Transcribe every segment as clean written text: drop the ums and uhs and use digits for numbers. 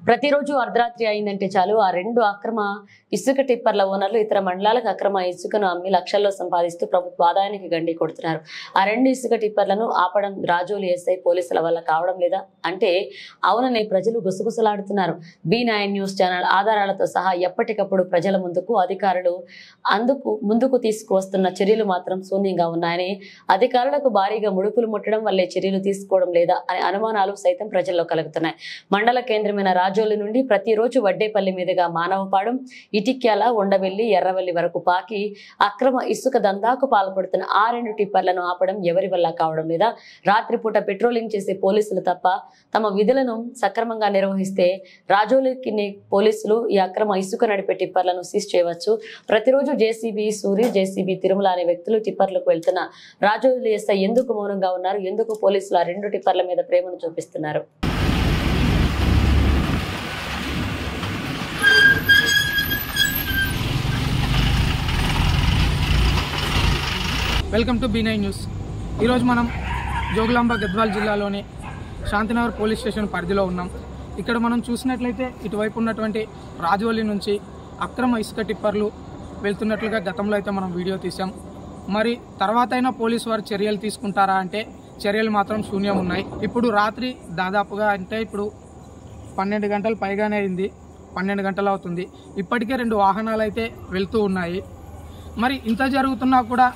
ప్రతిరోజు అర్ధరాత్రి అయిందంటే చాలు ఆ రెండు అక్రమ ఇసుక టిప్పర్ల ఓనర్లు ఇతర మండలాలకు అక్రమ ఇసుకను అమ్మి లక్షల్లో సంపాదిస్తూ ప్రభుత్వ ఆదాయానికి గండి కొడుతున్నారు. ఆ రెండు ఇసుక టిప్పర్లను ఆపడం రాజోలు ఎస్ఐ పోలీసుల వల్ల కావడం లేదా అంటే అవుననే ప్రజలు గుసగుసలాడుతున్నారు. B9 న్యూస్ ఛానల్ ఆధారాలతో సహా ఎప్పటికప్పుడు ప్రజల ముందుకు అధికారులు ముందుకు తీసుకువస్తున్న చర్యలు మాత్రం శూన్యంగా ఉన్నాయని, అధికారులకు భారీగా ముడుపులు ముట్టడం వల్లే చర్యలు తీసుకోవడం లేదా అనే అనుమానాలు సైతం ప్రజల్లో కలుగుతున్నాయి. మండల కేంద్రమైన రాజోలు నుండి ప్రతిరోజు వడ్డేపల్లి మీదుగా మానవపాడు, ఇటిక్యాల, ఉండవెల్లి, ఎర్రవెల్లి వరకు పాకి అక్రమ ఇసుక దందాకు పాల్పడుతున్న ఆ రెండు టిప్పర్లను ఆపడం ఎవరి వల్ల కావడం లేదా? రాత్రిపూట పెట్రోలింగ్ చేసే పోలీసులు తప్ప తమ విధులను సక్రమంగా నిర్వహిస్తే రాజోలుకి పోలీసులు ఈ అక్రమ ఇసుక నడిపే టిప్పర్లను సీజ్ చేయవచ్చు. ప్రతిరోజు జేసీబీ సూరి, జేసీబీ తిరుమల అనే వ్యక్తులు టిప్పర్లకు వెళ్తున్న రాజోలు ఎస్ఐ ఎందుకు మౌనంగా ఉన్నారు? ఎందుకు పోలీసులు ఆ రెండు టిప్పర్ల మీద ప్రేమను చూపిస్తున్నారు? Welcome to B9 news. ఈరోజు మనం జోగులాంబ గద్వాల్ జిల్లాలోని శాంతినగర్ పోలీస్ స్టేషన్ పరిధిలో ఉన్నాం. ఇక్కడ మనం చూసినట్లయితే ఇటువైపు ఉన్నటువంటి రాజోలి నుంచి అక్రమ ఇసుక టిప్పర్లు వెళ్తున్నట్లుగా గతంలో అయితే మనం వీడియో తీసాం. మరి తర్వాత అయినా పోలీసు వారు చర్యలు తీసుకుంటారా అంటే చర్యలు మాత్రం శూన్యం ఉన్నాయి. ఇప్పుడు రాత్రి దాదాపుగా అంటే ఇప్పుడు 12 గంటలు పైగానే అయింది, 12 గంటలు అవుతుంది. ఇప్పటికే 2 వాహనాలు అయితే వెళ్తూ ఉన్నాయి. మరి ఇంత జరుగుతున్నా కూడా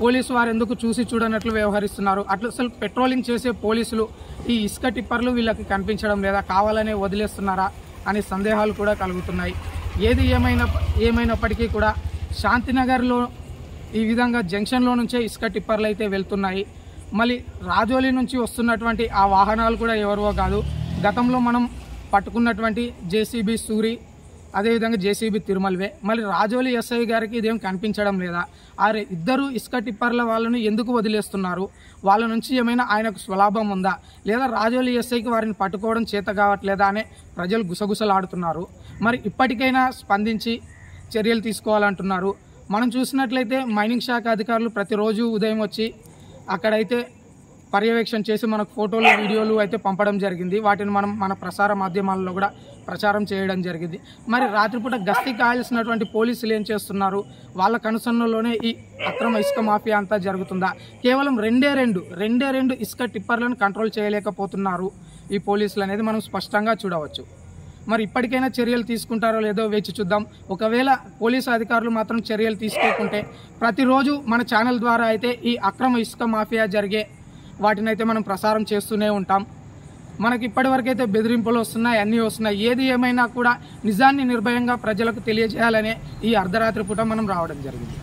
పోలీసు వారు ఎందుకు చూసి చూడనట్లు వ్యవహరిస్తున్నారు? అసలు పెట్రోలింగ్ చేసే పోలీసులు ఈ ఇసుక టిప్పర్లు వీళ్ళకి కనిపించడం లేదా, కావాలనే వదిలేస్తున్నారా అనే సందేహాలు కూడా కలుగుతున్నాయి. ఏది ఏమైనప్పటికీ కూడా శాంతినగర్లో ఈ విధంగా జంక్షన్లో నుంచే ఇసుక టిప్పర్లు అయితే వెళ్తున్నాయి. మళ్ళీ రాజోలి నుంచి వస్తున్నటువంటి ఆ వాహనాలు కూడా ఎవరివో కాదు, గతంలో మనం పట్టుకున్నటువంటి జేసీబీ సూరి, అదేవిధంగా జేసీబీ తిరుమలవే. మళ్ళీ రాజోలి ఎస్ఐ గారికి ఇదేం కనిపించడం లేదా? ఇద్దరు ఇసుక టిప్పర్ల వాళ్ళని ఎందుకు వదిలేస్తున్నారు? వాళ్ళ నుంచి ఏమైనా ఆయనకు స్వలాభం ఉందా, లేదా రాజోలి ఎస్ఐకి వారిని పట్టుకోవడం చేత కావట్లేదా అనే ప్రజలు గుసగుసలాడుతున్నారు. మరి ఇప్పటికైనా స్పందించి చర్యలు తీసుకోవాలంటున్నారు. మనం చూసినట్లయితే మైనింగ్ శాఖ అధికారులు ప్రతిరోజు ఉదయం వచ్చి అక్కడైతే పర్యవేక్షణ చేసి మనకు ఫోటోలు, వీడియోలు అయితే పంపడం జరిగింది. వాటిని మనం మన ప్రసార మాధ్యమాల్లో కూడా ప్రచారం చేయడం జరిగింది. మరి రాత్రిపూట గస్తీ కాయాల్సినటువంటి పోలీసులు ఏం చేస్తున్నారు? వాళ్ళ కనుసన్నలోనే ఈ అక్రమ ఇసుక మాఫియా అంతా జరుగుతుందా? కేవలం రెండే ఇసుక టిప్పర్లను కంట్రోల్ చేయలేకపోతున్నారు ఈ పోలీసులు అనేది మనం స్పష్టంగా చూడవచ్చు. మరి ఇప్పటికైనా చర్యలు తీసుకుంటారో లేదో వేచి చూద్దాం. ఒకవేళ పోలీసు అధికారులు మాత్రం చర్యలు తీసుకోకుంటే ప్రతిరోజు మన ఛానల్ ద్వారా అయితే ఈ అక్రమ ఇసుక మాఫియా జరిగే వాటిని అయితే మనం ప్రసారం చేస్తూనే ఉంటాం. మనకి ఇప్పటివరకు అయితే బెదిరింపులు వస్తున్నాయి, అన్నీ వస్తున్నాయి. ఏది ఏమైనా కూడా నిజాన్ని నిర్భయంగా ప్రజలకు తెలియజేయాలనే ఈ అర్ధరాత్రి పూట మనం రావడం జరిగింది.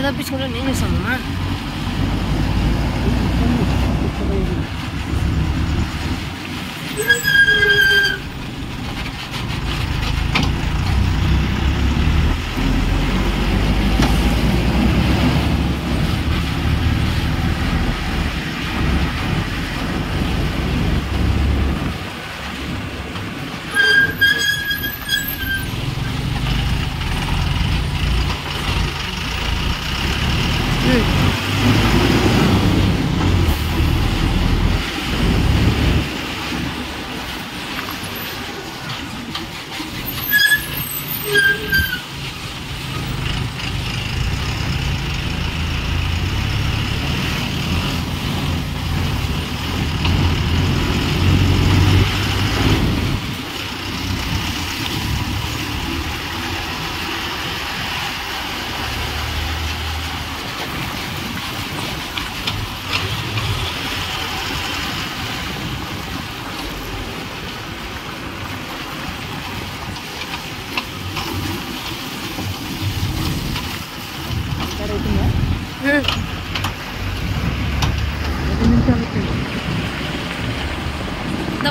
తప్పించుకుంటే నేను చేస్తామమ్మా. Hey.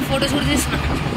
ఫొటోస్ కూడా తీసుకున్నా